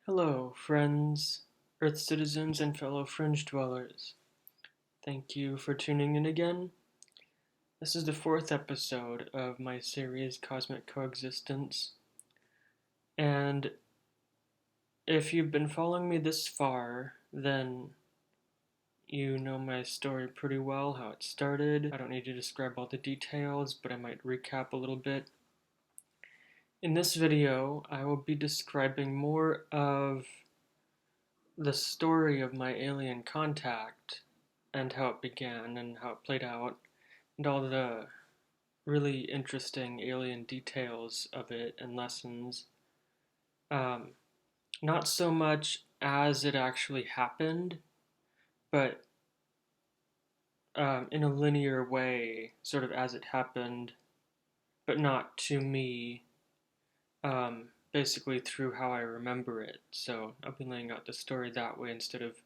Hello, friends, Earth citizens, and fellow fringe dwellers. Thank you for tuning in again. This is the fourth episode of my series Cosmic Coexistence, and if you've been following me this far, then you know my story pretty well, how it started. I don't need to describe all the details, but I might recap a little bit. In this video, I will be describing more of the story of my alien contact and how it began and how it played out and all the really interesting alien details of it and lessons. Um, Not so much as it actually happened, but in a linear way, sort of as it happened, but not to me, basically through how I remember it. So I'll be laying out the story that way instead of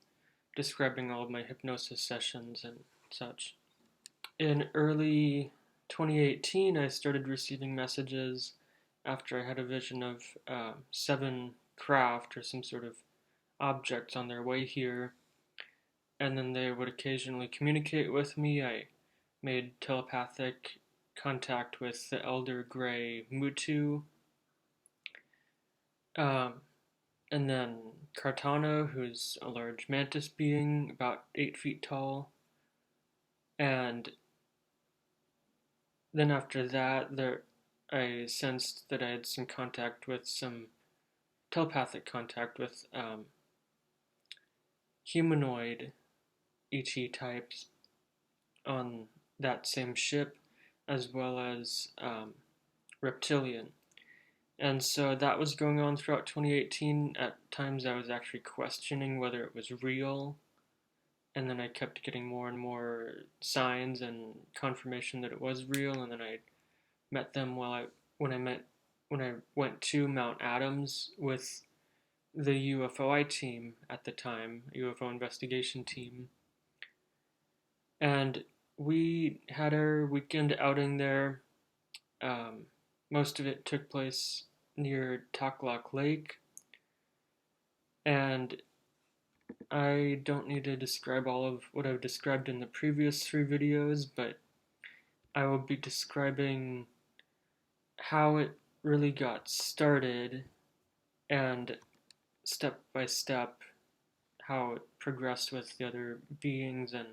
describing all of my hypnosis sessions and such. In early 2018, I started receiving messages after I had a vision of seven craft or some sort of objects on their way here, and then they would occasionally communicate with me. I made telepathic contact with the Elder Grey Mutu, um, and then Cartana, who's a large mantis being about 8 feet tall, and then after that, I sensed that I had some contact with some telepathic contact with humanoid ET types on that same ship, as well as reptilian. And so that was going on throughout 2018. At times, I was actually questioning whether it was real, and then I kept getting more and more signs and confirmation that it was real. And then I met them when I went to Mount Adams with the UFOI team at the time, UFO investigation team, and we had our weekend outing there. Most of it took place near Takhlakh Lake, and I don't need to describe all of what I've described in the previous three videos, but I will be describing how it really got started and step by step how it progressed with the other beings and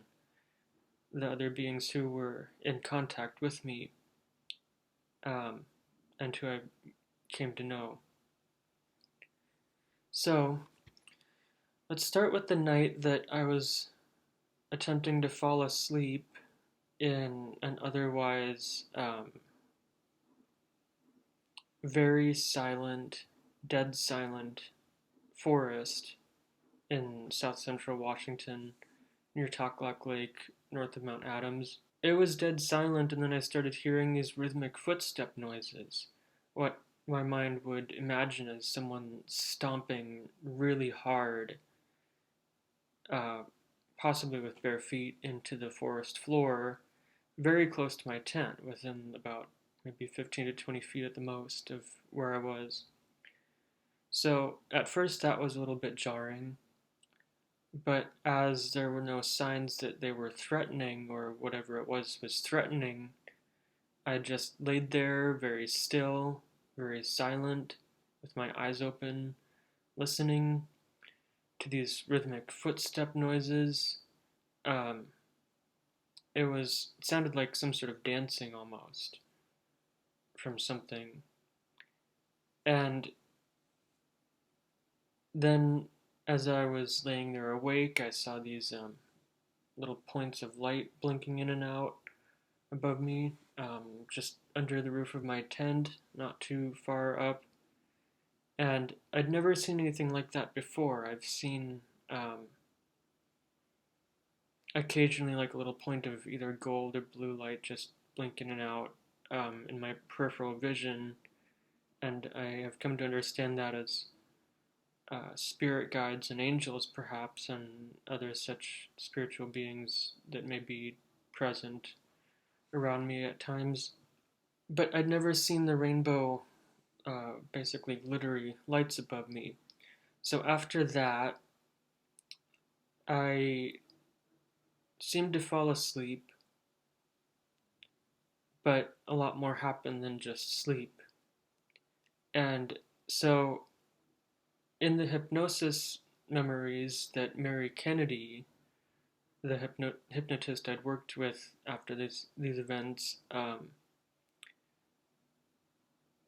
the other beings who were in contact with me, and who I came to know. So, let's start with the night that I was attempting to fall asleep in an otherwise very silent, dead silent forest in south central Washington near Takhlakh Lake, north of Mount Adams. It was dead silent, and then I started hearing these rhythmic footstep noises. What my mind would imagine as someone stomping really hard, uh, possibly with bare feet, into the forest floor, very close to my tent, within about maybe 15 to 20 feet at the most of where I was. So at first that was a little bit jarring, but as there were no signs that they were threatening or whatever it was threatening, I just laid there very still, very silent, with my eyes open, listening to these rhythmic footstep noises. Um, it sounded like some sort of dancing almost from something. And then as I was laying there awake, I saw these little points of light blinking in and out above me, just under the roof of my tent, not too far up. And I'd never seen anything like that before. I've seen occasionally like a little point of either gold or blue light just blink in and out in my peripheral vision, and I have come to understand that as spirit guides and angels, perhaps, and other such spiritual beings that may be present around me at times. But I'd never seen the rainbow, basically glittery lights above me. So after that, I seemed to fall asleep, but a lot more happened than just sleep. And so, in the hypnosis memories that Mary Kennedy, the hypnotist I'd worked with after these events,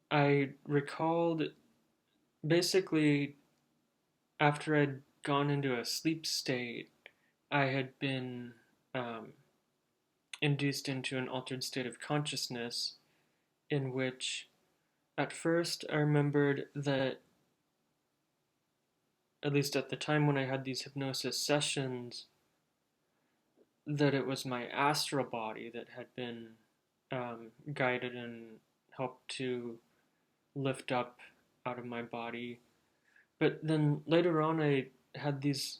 I recalled basically after I'd gone into a sleep state, I had been um, induced into an altered state of consciousness in which, at first, I remembered that, at least at the time when I had these hypnosis sessions, that it was my astral body that had been guided and helped to lift up out of my body. But then later on, I had these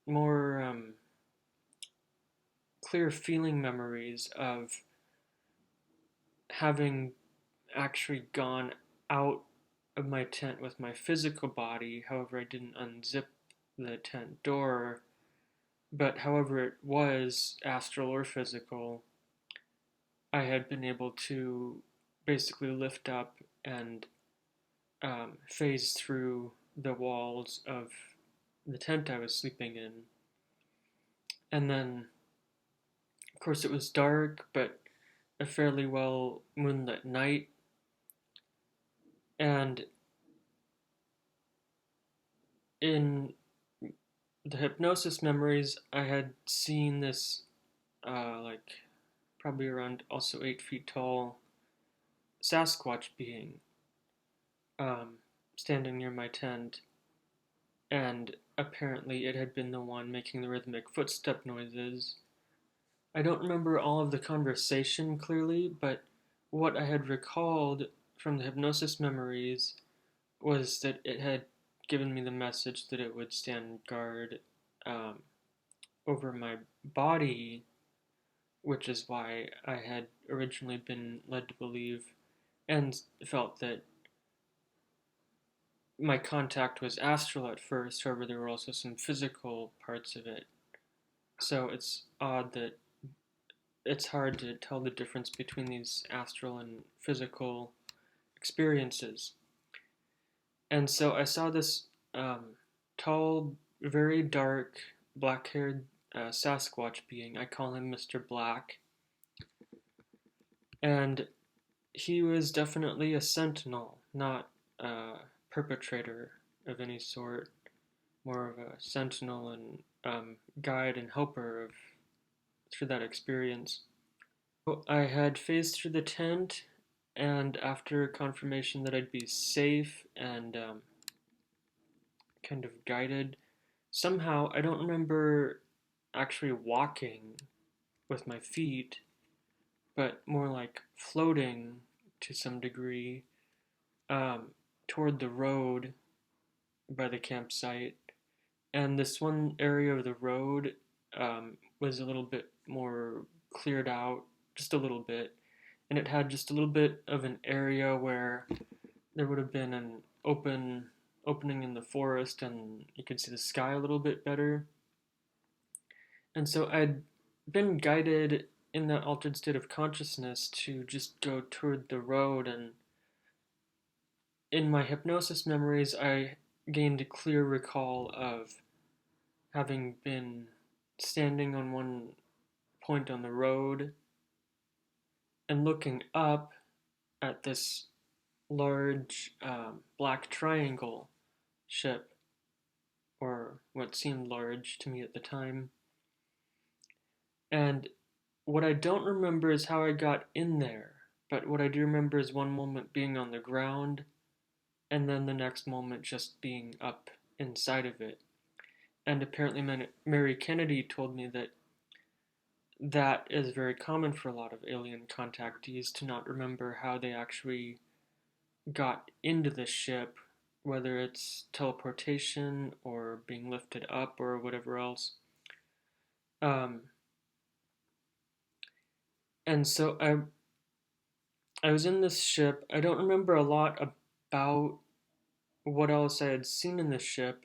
more clear feeling memories of having actually gone out of my tent with my physical body. However, I didn't unzip the tent door. But however it was, astral or physical, I had been able to basically lift up and phase through the walls of the tent I was sleeping in. And then, of course, it was dark, but a fairly well moonlit night. And in the hypnosis memories, I had seen this, like, probably around also 8 feet tall Sasquatch being um, standing near my tent, and apparently it had been the one making the rhythmic footstep noises. I don't remember all of the conversation clearly, but what I had recalled from the hypnosis memories was that it had given me the message that it would stand guard um, over my body, which is why I had originally been led to believe and felt that my contact was astral at first. However, there were also some physical parts of it. So it's odd that it's hard to tell the difference between these astral and physical experiences. And so I saw this tall, very dark, black haired Sasquatch being. I call him Mr. Black. And he was definitely a sentinel, not a perpetrator of any sort, more of a sentinel and guide and helper of through that experience. So I had phased through the tent, and after confirmation that I'd be safe and kind of guided, somehow I don't remember actually walking with my feet, but more like floating to some degree um, toward the road by the campsite. And this one area of the road was a little bit more cleared out, just a little bit. And it had just a little bit of an area where there would have been an opening in the forest and you could see the sky a little bit better. And so I'd been guided in that altered state of consciousness to just go toward the road. And in my hypnosis memories, I gained a clear recall of having been standing on one point on the road and looking up at this large black triangle ship, or what seemed large to me at the time. And what I don't remember is how I got in there, but what I do remember is one moment being on the ground, and then the next moment just being up inside of it. And apparently, Mary Kennedy told me that that is very common for a lot of alien contactees to not remember how they actually got into the ship, whether it's teleportation or being lifted up or whatever else. Um, and so I was in this ship. I don't remember a lot about what else I had seen in the ship,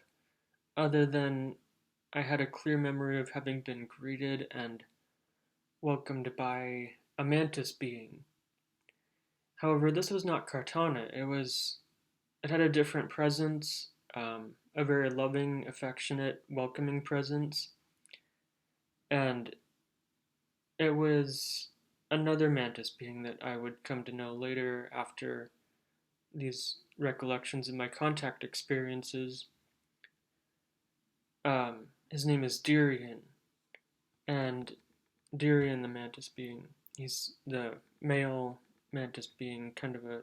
other than I had a clear memory of having been greeted and welcomed by a mantis being. However, this was not Cartana. It had a different presence, a very loving, affectionate, welcoming presence, and it was another mantis being that I would come to know later after these recollections of my contact experiences. His name is Dirian, and Dirian the mantis being. He's the male mantis being, kind of a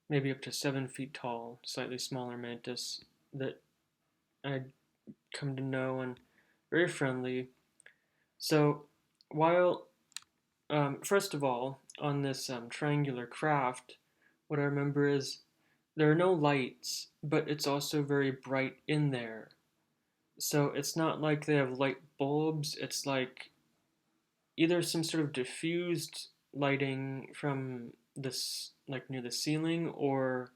maybe up to 7 feet tall, slightly smaller mantis that I'd come to know and very friendly. So, while first of all, on this triangular craft, what I remember is there are no lights, but it's also very bright in there. So it's not like they have light bulbs, it's like either some sort of diffused lighting from this, like near the ceiling, or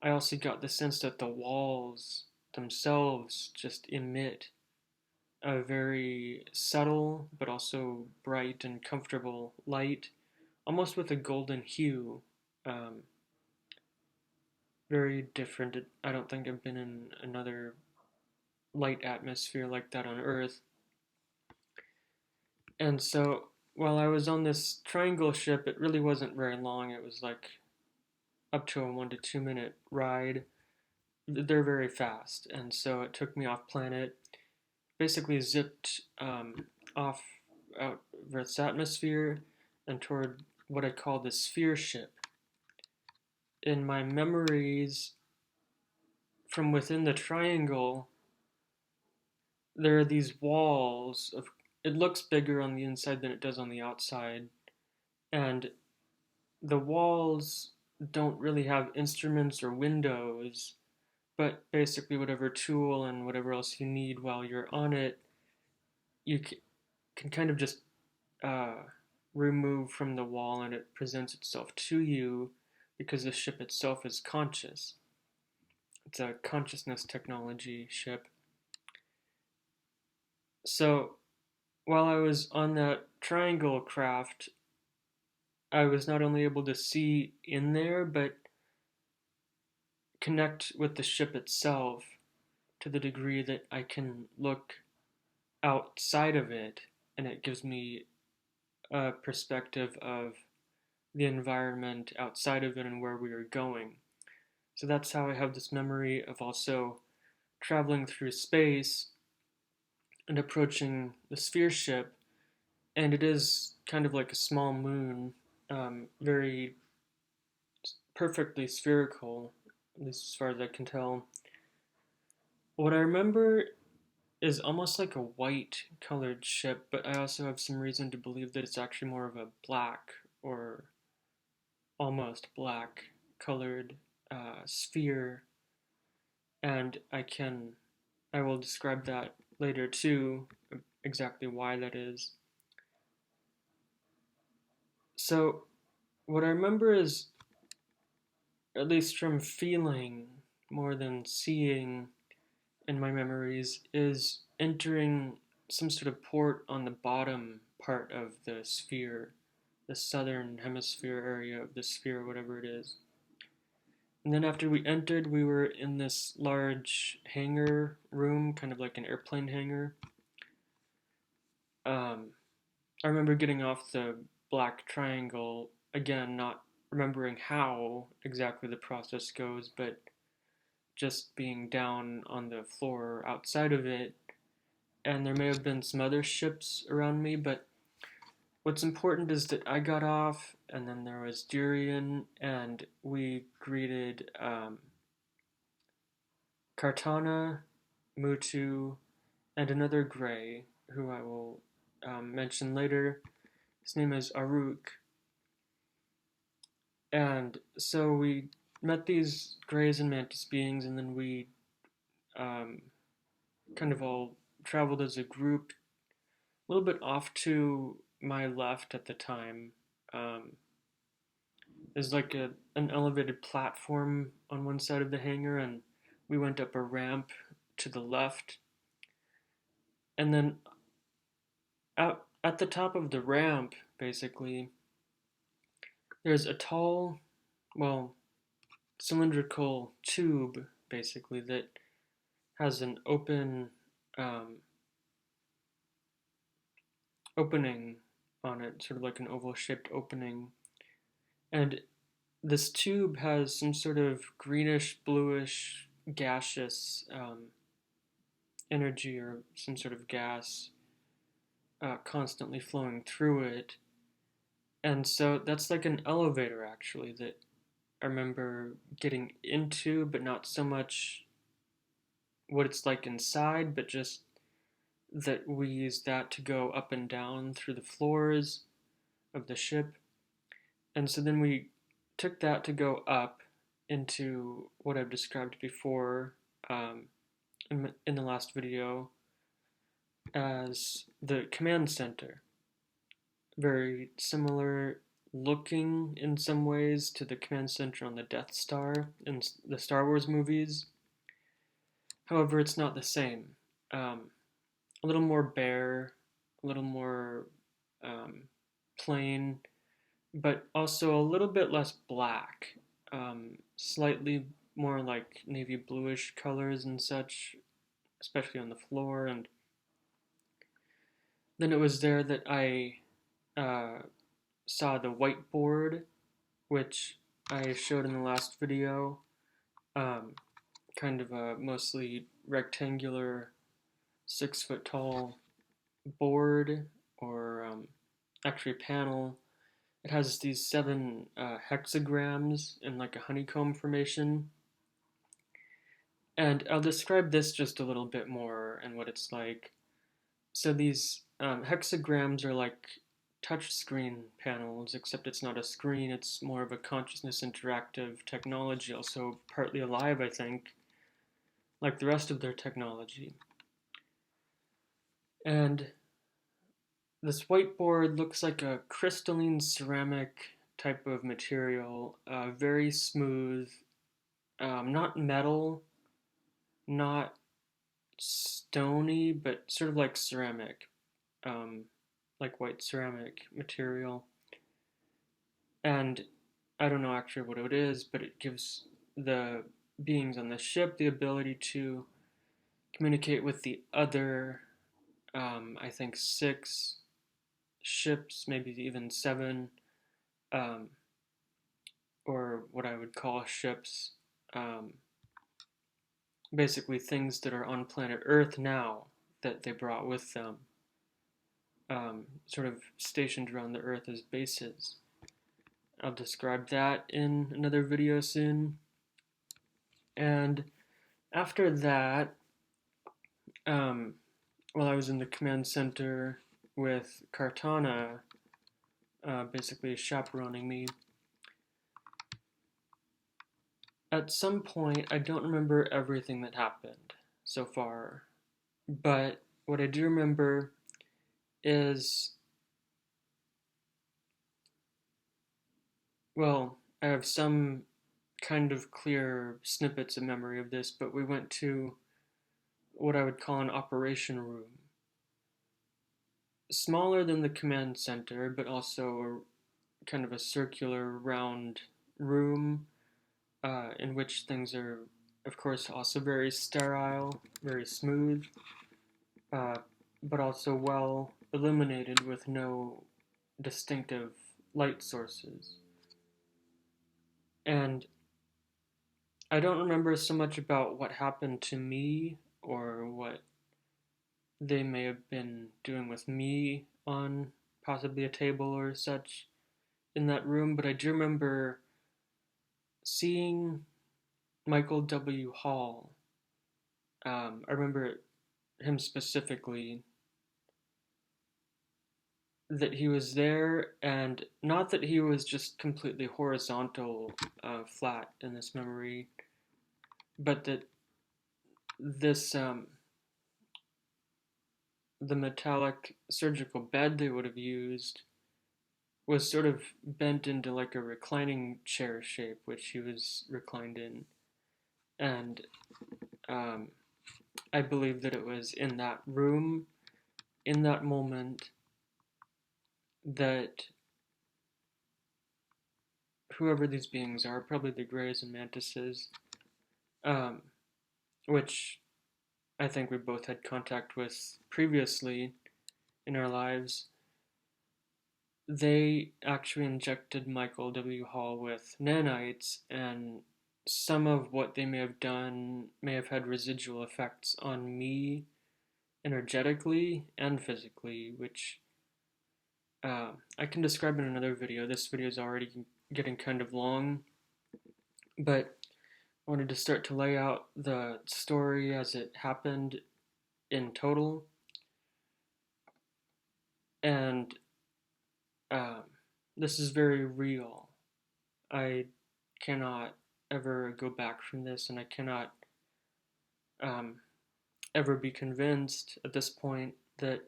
I also got the sense that the walls themselves just emit a very subtle but also bright and comfortable light, almost with a golden hue. Um, Very different. I don't think I've been in another light atmosphere like that on Earth. And so while I was on this triangle ship, it really wasn't very long. It was like up to a 1 to 2 minute ride. They're very fast, and so it took me off planet. Basically, zipped off out of Earth's atmosphere and toward what I call the sphere ship. In my memories from within the triangle, there are these walls of. It looks bigger on the inside than it does on the outside, and the walls don't really have instruments or windows, but basically whatever tool and whatever else you need while you're on it, you can kind of just uh, remove from the wall, and it presents itself to you because the ship itself is conscious. It's a consciousness technology ship. So while I was on that triangle craft, I was not only able to see in there, but connect with the ship itself to the degree that I can look outside of it, and it gives me a perspective of the environment outside of it and where we are going. So that's how I have this memory of also traveling through space and approaching the sphere ship, and it is kind of like a small moon, very perfectly spherical, at least as far as I can tell. What I remember is almost like a white colored ship, but I also have some reason to believe that it's actually more of a black or almost black colored sphere, and I will describe that later too, exactly why that is. So, what I remember is, at least from feeling more than seeing in my memories, is entering some sort of port on the bottom part of the sphere, the southern hemisphere area of the sphere, whatever it is. And then after we entered, we were in this large hangar room, kind of like an airplane hangar. Um, I remember getting off the black triangle, again, not remembering how exactly the process goes, but just being down on the floor outside of it. And there may have been some other ships around me, but what's important is that I got off, and then there was Durian, and we greeted Kartana, Mutu, and another Gray, who I will mention later. His name is Aruk. And so we met these Greys and Mantis beings, and then we um, kind of all traveled as a group, a little bit off to my left at the time. Um, there's like an elevated platform on one side of the hangar, and we went up a ramp to the left. And then out at the top of the ramp, basically, there's a tall, well, cylindrical tube, basically, that has an opening on it, sort of like an oval-shaped opening. And this tube has some sort of greenish, bluish, gaseous energy or some sort of gas constantly flowing through it. And so that's like an elevator, actually, that I remember getting into, but not so much what it's like inside, but just that we use that to go up and down through the floors of the ship. And so then we took that to go up into what I've described before in the last video as the command center. Very similar looking in some ways to the command center on the Death Star in the Star Wars movies. However, it's not the same. A little more bare, a little more plain, but also a little bit less black. Slightly more like navy bluish colors and such, especially on the floor. And then it was there that I saw the whiteboard, which I showed in the last video. Kind of a mostly rectangular 6-foot tall board, or actually a panel. It has these 7 hexagrams in like a honeycomb formation. And I'll describe this just a little bit more and what it's like. So these hexagrams are like touchscreen panels, except it's not a screen, it's more of a consciousness interactive technology, also partly alive, I think, like the rest of their technology. And this whiteboard looks like a crystalline ceramic type of material, very smooth, not metal, not stony, but sort of like ceramic, like white ceramic material. And I don't know actually what it is, but it gives the beings on the ship the ability to communicate with the other, I think 6 ships, maybe even 7, or what I would call ships, basically things that are on planet Earth now that they brought with them, sort of stationed around the Earth as bases. I'll describe that in another video soon. And after that, while I was in the command center with Cartana, basically chaperoning me, at some point, I don't remember everything that happened so far, but what I do remember is, well, I have some kind of clear snippets of memory of this, but we went to what I would call an operation room. Smaller than the command center, but also kind of a circular round room in which things are, of course, also very sterile, very smooth, but also well illuminated with no distinctive light sources. And I don't remember so much about what happened to me or what they may have been doing with me on possibly a table or such in that room, but I do remember seeing Michael W. Hall. I remember him specifically, that he was there, and not that he was just completely horizontal, flat in this memory, but that this, the metallic surgical bed they would have used was sort of bent into like a reclining chair shape, which he was reclined in. And I believe that it was in that room, in that moment, that whoever these beings are, probably the Greys and Mantises, um, which I think we both had contact with previously in our lives, they actually injected Michael W. Hall with nanites, and some of what they may have done may have had residual effects on me energetically and physically, which I can describe in another video. This video is already getting kind of long, but I wanted to start to lay out the story as it happened in total. And um, this is very real. I cannot ever go back from this, and I cannot um, ever be convinced at this point that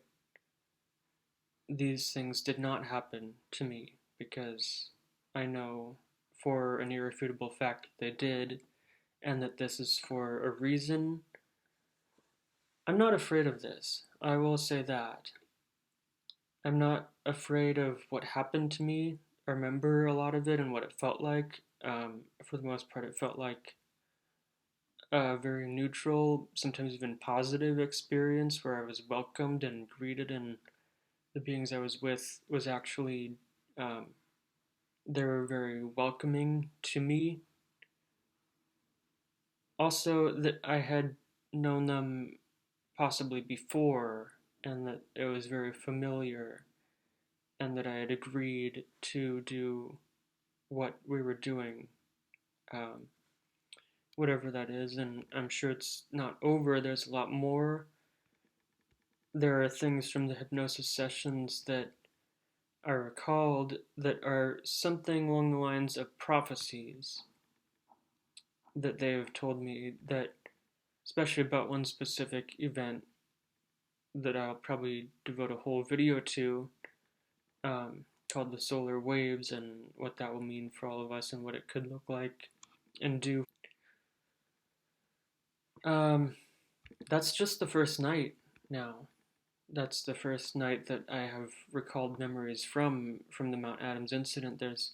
these things did not happen to me, because I know for an irrefutable fact that they did, and that this is for a reason. I'm not afraid of this. I will say that. I'm not afraid of what happened to me. I remember a lot of it and what it felt like. For the most part, it felt like a very neutral, sometimes even positive experience where I was welcomed and greeted, and the beings I was with was actually, um, they were very welcoming to me. Also, that I had known them possibly before, and that it was very familiar, and that I had agreed to do what we were doing, um, whatever that is, and I'm sure it's not over. There's a lot more. There are things from the hypnosis sessions that I recalled that are something along the lines of prophecies that they have told me, that, especially about one specific event that I'll probably devote a whole video to, called the solar waves, and what that will mean for all of us and what it could look like and do. Um, that's just the first night now. That's the first night that I have recalled memories from the Mount Adams incident. There's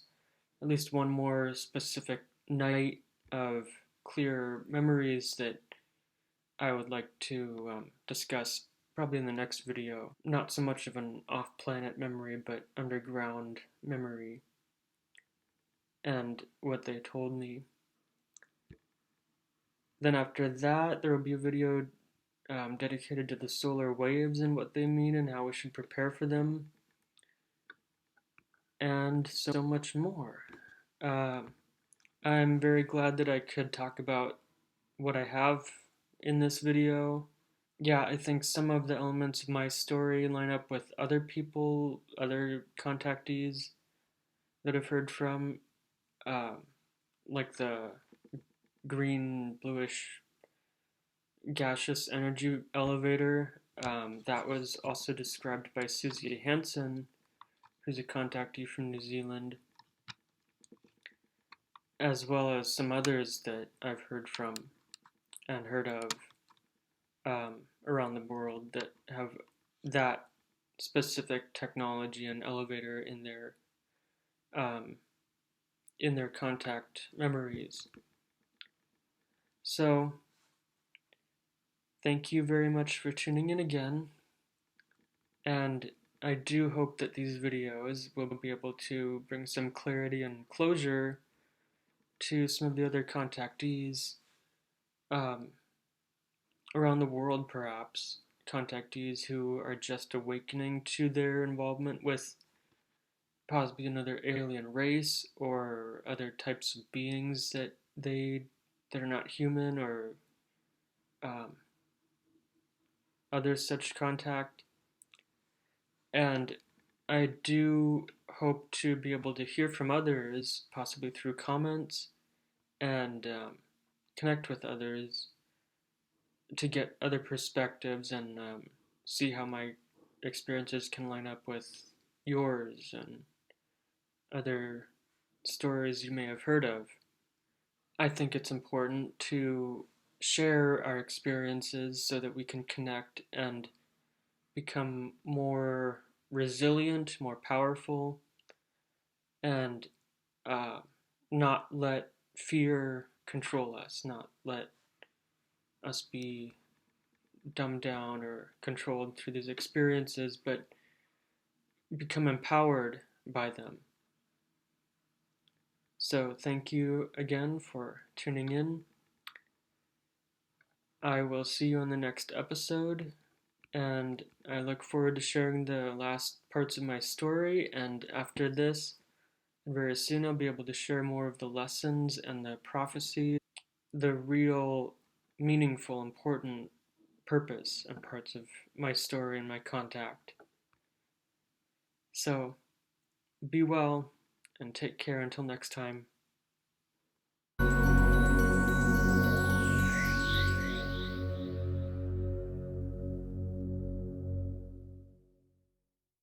at least one more specific night of clear memories that I would like to discuss probably in the next video. Not so much of an off-planet memory, but underground memory, and what they told me. Then after that, there will be a video dedicated to the solar waves and what they mean and how we should prepare for them, and so much more. Um, I'm very glad that I could talk about what I have in this video. Yeah, I think some of the elements of my story line up with other people, other contactees that I've heard from, uh, like the green, bluish, gaseous energy elevator. That was also described by Susie Hansen, who's a contactee from New Zealand, as well as some others that I've heard from and heard of around the world that have that specific technology and elevator um, in their contact memories. So, thank you very much for tuning in again, and I do hope that these videos will be able to bring some clarity and closure to some of the other contactees um, around the world, perhaps. Contactees who are just awakening to their involvement with possibly another alien race or other types of beings that are not human, or um, other such contact. And I do hope to be able to hear from others, possibly through comments, and connect with others to get other perspectives, and see how my experiences can line up with yours and other stories you may have heard of. I think it's important to share our experiences so that we can connect and become more resilient, more powerful, and uh, not let fear control us, not let us be dumbed down or controlled through these experiences, but become empowered by them. So, thank you again for tuning in. I will see you on the next episode, and I look forward to sharing the last parts of my story. And after this, very soon, I'll be able to share more of the lessons and the prophecies, the real, meaningful, important purpose and parts of my story and my contact. So, be well and take care until next time.